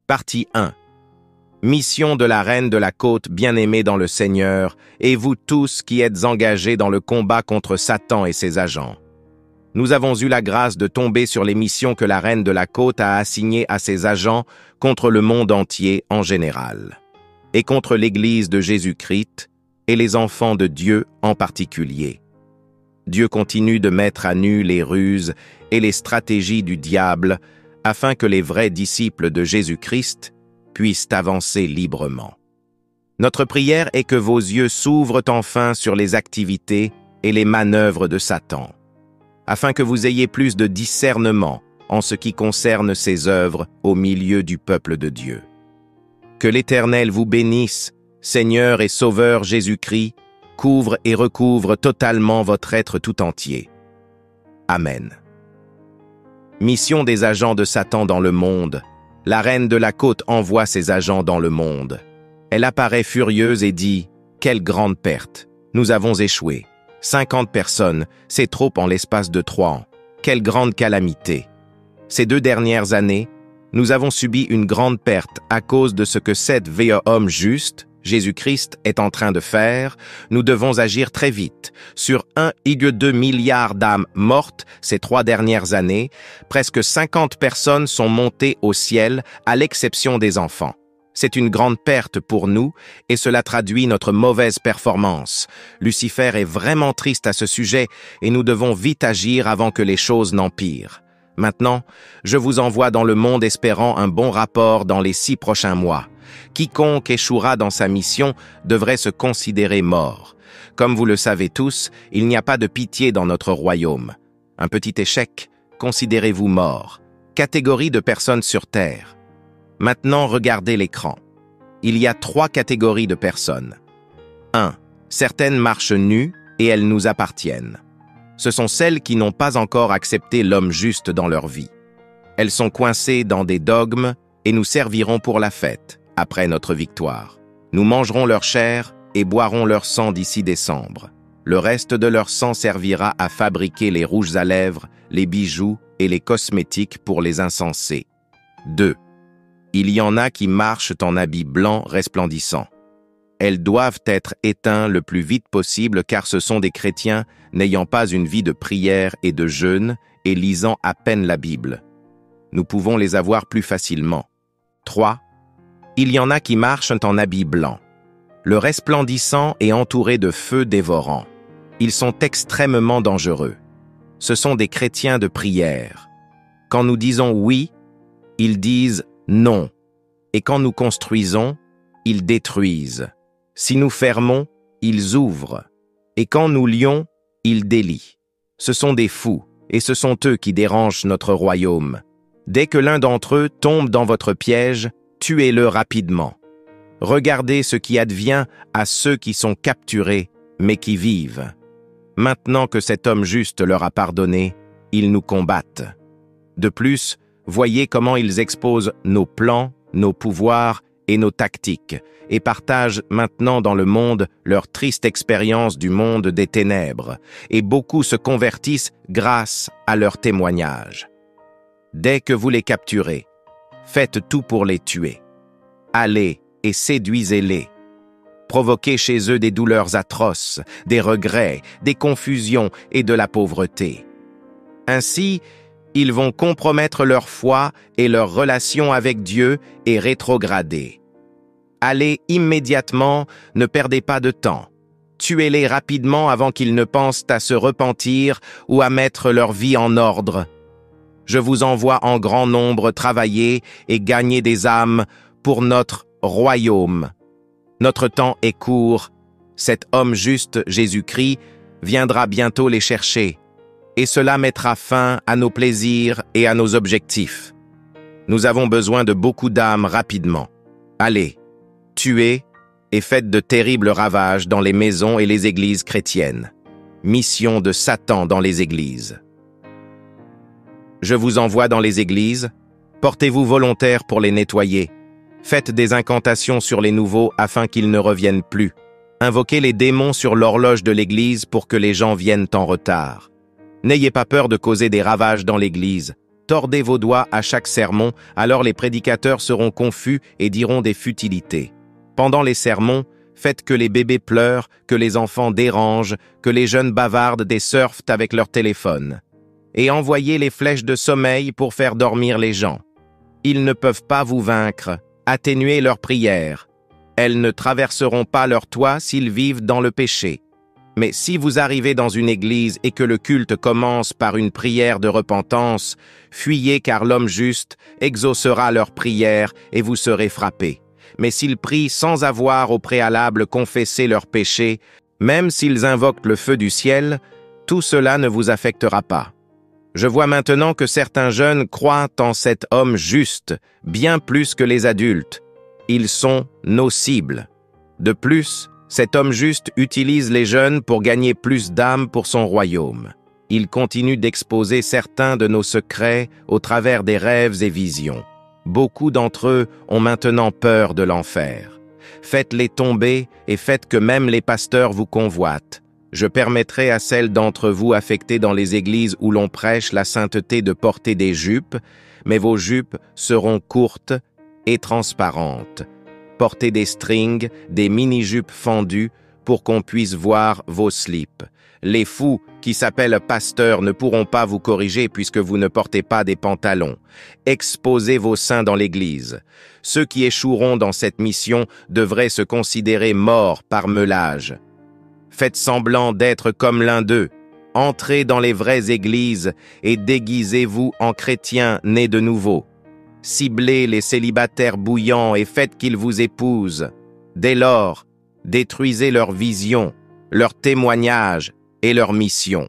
Partie 1. Mission de la reine de la côte bien-aimée dans le Seigneur, et vous tous qui êtes engagés dans le combat contre Satan et ses agents. Nous avons eu la grâce de tomber sur les missions que la reine de la côte a assignées à ses agents contre le monde entier en général, et contre l'Église de Jésus-Christ et les enfants de Dieu en particulier. Dieu continue de mettre à nu les ruses et les stratégies du diable afin que les vrais disciples de Jésus-Christ puissent avancer librement. Notre prière est que vos yeux s'ouvrent enfin sur les activités et les manœuvres de Satan, afin que vous ayez plus de discernement en ce qui concerne ses œuvres au milieu du peuple de Dieu. Que l'Éternel vous bénisse, Seigneur et Sauveur Jésus-Christ, couvre et recouvre totalement votre être tout entier. Amen. Mission des agents de Satan dans le monde. La reine de la côte envoie ses agents dans le monde. Elle apparaît furieuse et dit « Quelle grande perte! Nous avons échoué. 50 personnes, c'est trop en l'espace de 3 ans. Quelle grande calamité! Ces 2 dernières années, nous avons subi une grande perte à cause de ce que cet vieux homme juste, Jésus-Christ, est en train de faire. Nous devons agir très vite. Sur 1,2 milliard d'âmes mortes ces 3 dernières années, presque 50 personnes sont montées au ciel, à l'exception des enfants. C'est une grande perte pour nous et cela traduit notre mauvaise performance. Lucifer est vraiment triste à ce sujet et nous devons vite agir avant que les choses n'empirent. Maintenant, je vous envoie dans le monde espérant un bon rapport dans les 6 prochains mois. Quiconque échouera dans sa mission devrait se considérer mort. Comme vous le savez tous, il n'y a pas de pitié dans notre royaume. Un petit échec, considérez-vous mort. Catégorie de personnes sur Terre. Maintenant, regardez l'écran. Il y a 3 catégories de personnes. 1. Certaines marchent nues et elles nous appartiennent. Ce sont celles qui n'ont pas encore accepté l'homme juste dans leur vie. Elles sont coincées dans des dogmes et nous servirons pour la fête, après notre victoire. Nous mangerons leur chair et boirons leur sang d'ici décembre. Le reste de leur sang servira à fabriquer les rouges à lèvres, les bijoux et les cosmétiques pour les insensés. 2. Il y en a qui marchent en habits blancs resplendissants. Elles doivent être éteintes le plus vite possible car ce sont des chrétiens n'ayant pas une vie de prière et de jeûne et lisant à peine la Bible. Nous pouvons les avoir plus facilement. 3. Il y en a qui marchent en habits blancs. Le resplendissant est entouré de feux dévorants. Ils sont extrêmement dangereux. Ce sont des chrétiens de prière. Quand nous disons oui, ils disent non. Et quand nous construisons, ils détruisent. Si nous fermons, ils ouvrent. Et quand nous lions, ils délient. Ce sont des fous, et ce sont eux qui dérangent notre royaume. Dès que l'un d'entre eux tombe dans votre piège, tuez-le rapidement. Regardez ce qui advient à ceux qui sont capturés, mais qui vivent. Maintenant que cet homme juste leur a pardonné, ils nous combattent. De plus, voyez comment ils exposent nos plans, nos pouvoirs et nos tactiques, et partagent maintenant dans le monde leur triste expérience du monde des ténèbres, et beaucoup se convertissent grâce à leur témoignage. Dès que vous les capturez, faites tout pour les tuer. Allez et séduisez-les. Provoquez chez eux des douleurs atroces, des regrets, des confusions et de la pauvreté. Ainsi, ils vont compromettre leur foi et leur relation avec Dieu et rétrograder. Allez immédiatement, ne perdez pas de temps. Tuez-les rapidement avant qu'ils ne pensent à se repentir ou à mettre leur vie en ordre. Je vous envoie en grand nombre travailler et gagner des âmes pour notre royaume. Notre temps est court. Cet homme juste, Jésus-Christ, viendra bientôt les chercher. Et cela mettra fin à nos plaisirs et à nos objectifs. Nous avons besoin de beaucoup d'âmes rapidement. Allez, tuez et faites de terribles ravages dans les maisons et les églises chrétiennes. Mission de Satan dans les églises. Je vous envoie dans les églises. Portez-vous volontaire pour les nettoyer. Faites des incantations sur les nouveaux afin qu'ils ne reviennent plus. Invoquez les démons sur l'horloge de l'église pour que les gens viennent en retard. N'ayez pas peur de causer des ravages dans l'église. tordez vos doigts à chaque sermon, alors les prédicateurs seront confus et diront des futilités. Pendant les sermons, faites que les bébés pleurent, que les enfants dérangent, que les jeunes bavardent et surfent avec leur téléphone. Et envoyez les flèches de sommeil pour faire dormir les gens. Ils ne peuvent pas vous vaincre, atténuez leurs prières. Elles ne traverseront pas leur toit s'ils vivent dans le péché. Mais si vous arrivez dans une église et que le culte commence par une prière de repentance, fuyez car l'homme juste exaucera leur prière et vous serez frappés. Mais s'ils prient sans avoir au préalable confessé leurs péchés, même s'ils invoquent le feu du ciel, tout cela ne vous affectera pas. Je vois maintenant que certains jeunes croient en cet homme juste, bien plus que les adultes. Ils sont nos cibles. De plus, cet homme juste utilise les jeunes pour gagner plus d'âmes pour son royaume. Il continue d'exposer certains de nos secrets au travers des rêves et visions. Beaucoup d'entre eux ont maintenant peur de l'enfer. Faites-les tomber et faites que même les pasteurs vous convoitent. Je permettrai à celles d'entre vous affectées dans les églises où l'on prêche la sainteté de porter des jupes, mais vos jupes seront courtes et transparentes. Portez des strings, des mini-jupes fendues pour qu'on puisse voir vos slips. Les fous qui s'appellent pasteurs ne pourront pas vous corriger puisque vous ne portez pas des pantalons. Exposez vos seins dans l'église. Ceux qui échoueront dans cette mission devraient se considérer morts par meulage. Faites semblant d'être comme l'un d'eux. Entrez dans les vraies églises et déguisez-vous en chrétiens nés de nouveau. Ciblez les célibataires bouillants et faites qu'ils vous épousent. Dès lors, détruisez leur vision, leur témoignage et leur mission.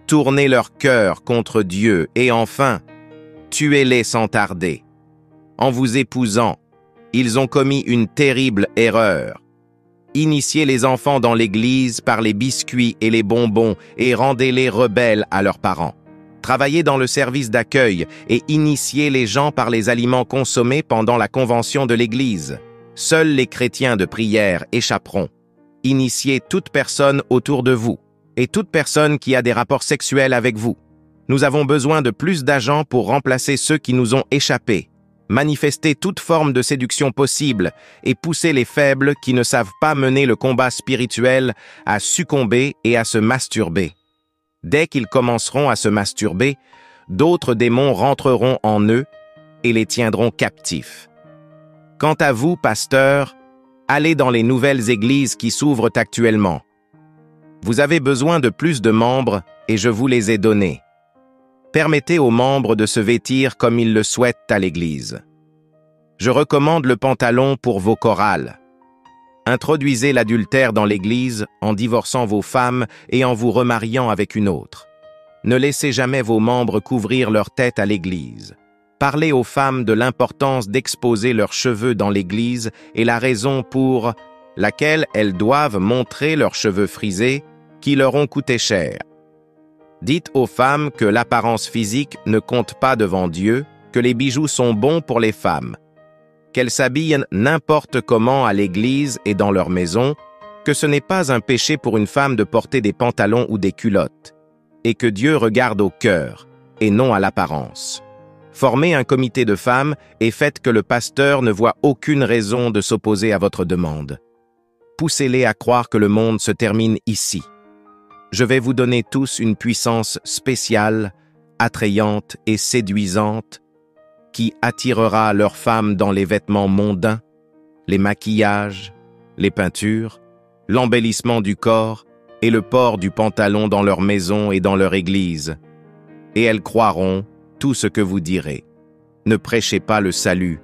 Tournez leur cœur contre Dieu et enfin, tuez-les sans tarder. En vous épousant, ils ont commis une terrible erreur. Initiez les enfants dans l'église par les biscuits et les bonbons et rendez-les rebelles à leurs parents. Travaillez dans le service d'accueil et initiez les gens par les aliments consommés pendant la convention de l'Église. Seuls les chrétiens de prière échapperont. Initiez toute personne autour de vous et toute personne qui a des rapports sexuels avec vous. Nous avons besoin de plus d'agents pour remplacer ceux qui nous ont échappé. Manifestez toute forme de séduction possible et poussez les faibles qui ne savent pas mener le combat spirituel à succomber et à se masturber. Dès qu'ils commenceront à se masturber, d'autres démons rentreront en eux et les tiendront captifs. Quant à vous, pasteurs, allez dans les nouvelles églises qui s'ouvrent actuellement. Vous avez besoin de plus de membres et je vous les ai donnés. Permettez aux membres de se vêtir comme ils le souhaitent à l'église. Je recommande le pantalon pour vos chorales. Introduisez l'adultère dans l'Église en divorçant vos femmes et en vous remariant avec une autre. Ne laissez jamais vos membres couvrir leur tête à l'Église. Parlez aux femmes de l'importance d'exposer leurs cheveux dans l'Église et la raison pour laquelle elles doivent montrer leurs cheveux frisés qui leur ont coûté cher. Dites aux femmes que l'apparence physique ne compte pas devant Dieu, que les bijoux sont bons pour les femmes, qu'elles s'habillent n'importe comment à l'église et dans leur maison, que ce n'est pas un péché pour une femme de porter des pantalons ou des culottes, et que Dieu regarde au cœur et non à l'apparence. Formez un comité de femmes et faites que le pasteur ne voit aucune raison de s'opposer à votre demande. Poussez-les à croire que le monde se termine ici. Je vais vous donner tous une puissance spéciale, attrayante et séduisante, qui attirera leurs femmes dans les vêtements mondains, les maquillages, les peintures, l'embellissement du corps et le port du pantalon dans leur maison et dans leur église. Et elles croiront tout ce que vous direz. Ne prêchez pas le salut,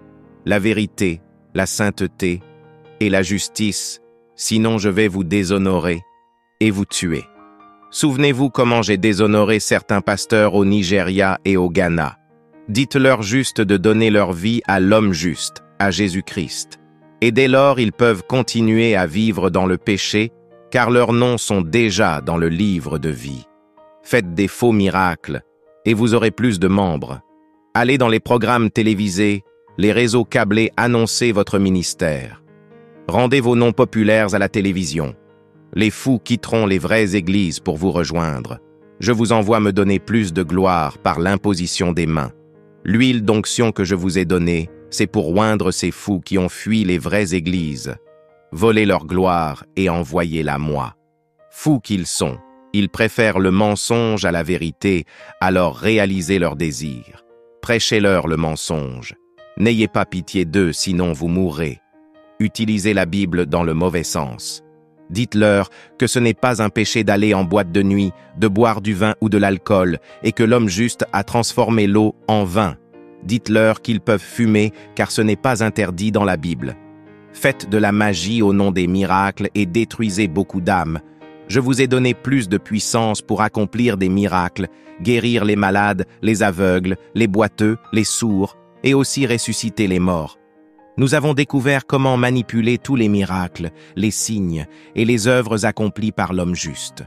la vérité, la sainteté et la justice, sinon je vais vous déshonorer et vous tuer. Souvenez-vous comment j'ai déshonoré certains pasteurs au Nigeria et au Ghana. Dites-leur juste de donner leur vie à l'homme juste, à Jésus-Christ. Et dès lors, ils peuvent continuer à vivre dans le péché, car leurs noms sont déjà dans le livre de vie. Faites des faux miracles, et vous aurez plus de membres. Allez dans les programmes télévisés, les réseaux câblés, annoncez votre ministère. Rendez vos noms populaires à la télévision. Les fous quitteront les vraies églises pour vous rejoindre. Je vous envoie me donner plus de gloire par l'imposition des mains. L'huile d'onction que je vous ai donnée, c'est pour oindre ces fous qui ont fui les vraies églises. Volez leur gloire et envoyez-la moi. Fous qu'ils sont, ils préfèrent le mensonge à la vérité, alors réalisez leurs désirs. Prêchez-leur le mensonge. N'ayez pas pitié d'eux, sinon vous mourrez. Utilisez la Bible dans le mauvais sens. Dites-leur que ce n'est pas un péché d'aller en boîte de nuit, de boire du vin ou de l'alcool, et que l'homme juste a transformé l'eau en vin. Dites-leur qu'ils peuvent fumer, car ce n'est pas interdit dans la Bible. Faites de la magie au nom des miracles et détruisez beaucoup d'âmes. Je vous ai donné plus de puissance pour accomplir des miracles, guérir les malades, les aveugles, les boiteux, les sourds, et aussi ressusciter les morts. Nous avons découvert comment manipuler tous les miracles, les signes et les œuvres accomplies par l'homme juste.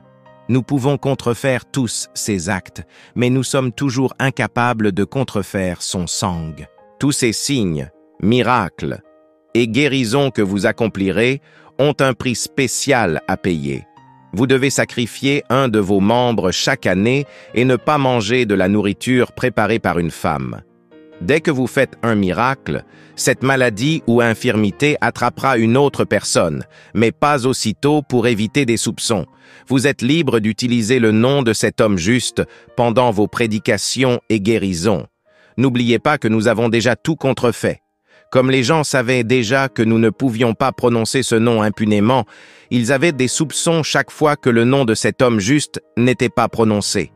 Nous pouvons contrefaire tous ces actes, mais nous sommes toujours incapables de contrefaire son sang. Tous ces signes, miracles et guérisons que vous accomplirez ont un prix spécial à payer. Vous devez sacrifier un de vos membres chaque année et ne pas manger de la nourriture préparée par une femme. Dès que vous faites un miracle, cette maladie ou infirmité attrapera une autre personne, mais pas aussitôt pour éviter des soupçons. Vous êtes libre d'utiliser le nom de cet homme juste pendant vos prédications et guérisons. N'oubliez pas que nous avons déjà tout contrefait. Comme les gens savaient déjà que nous ne pouvions pas prononcer ce nom impunément, ils avaient des soupçons chaque fois que le nom de cet homme juste n'était pas prononcé.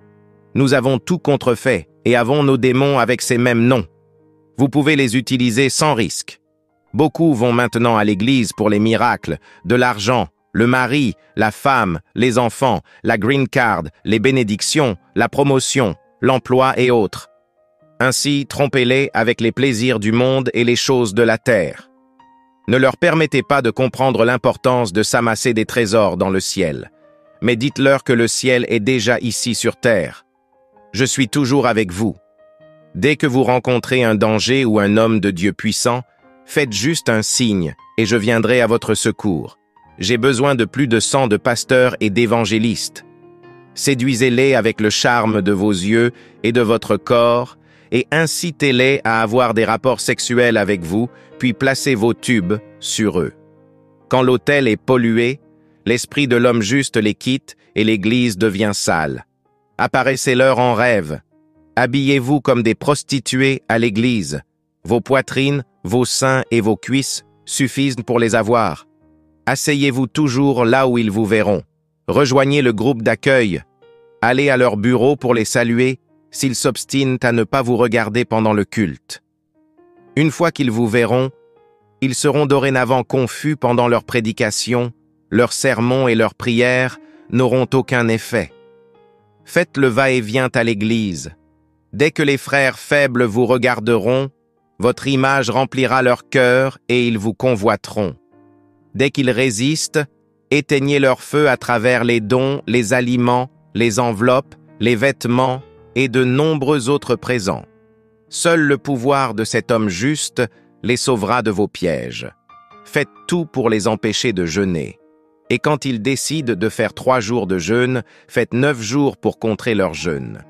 Nous avons tout contrefait et avons nos démons avec ces mêmes noms. Vous pouvez les utiliser sans risque. Beaucoup vont maintenant à l'église pour les miracles, de l'argent, le mari, la femme, les enfants, la green card, les bénédictions, la promotion, l'emploi et autres. Ainsi, trompez-les avec les plaisirs du monde et les choses de la terre. Ne leur permettez pas de comprendre l'importance de s'amasser des trésors dans le ciel, mais dites-leur que le ciel est déjà ici sur terre. Je suis toujours avec vous. Dès que vous rencontrez un danger ou un homme de Dieu puissant, faites juste un signe et je viendrai à votre secours. J'ai besoin de plus de 100 de pasteurs et d'évangélistes. Séduisez-les avec le charme de vos yeux et de votre corps et incitez-les à avoir des rapports sexuels avec vous, puis placez vos tubes sur eux. Quand l'autel est pollué, l'esprit de l'homme juste les quitte et l'église devient sale. Apparaissez-leur en rêve. Habillez-vous comme des prostituées à l'église. Vos poitrines, vos seins et vos cuisses suffisent pour les avoir. Asseyez-vous toujours là où ils vous verront. Rejoignez le groupe d'accueil. Allez à leur bureau pour les saluer s'ils s'obstinent à ne pas vous regarder pendant le culte. Une fois qu'ils vous verront, ils seront dorénavant confus pendant leurs prédications, leurs sermons et leurs prières n'auront aucun effet. Faites le va-et-vient à l'église. Dès que les frères faibles vous regarderont, votre image remplira leur cœur et ils vous convoiteront. Dès qu'ils résistent, éteignez leur feu à travers les dons, les aliments, les enveloppes, les vêtements et de nombreux autres présents. Seul le pouvoir de cet homme juste les sauvera de vos pièges. Faites tout pour les empêcher de jeûner. Et quand ils décident de faire 3 jours de jeûne, faites 9 jours pour contrer leur jeûne.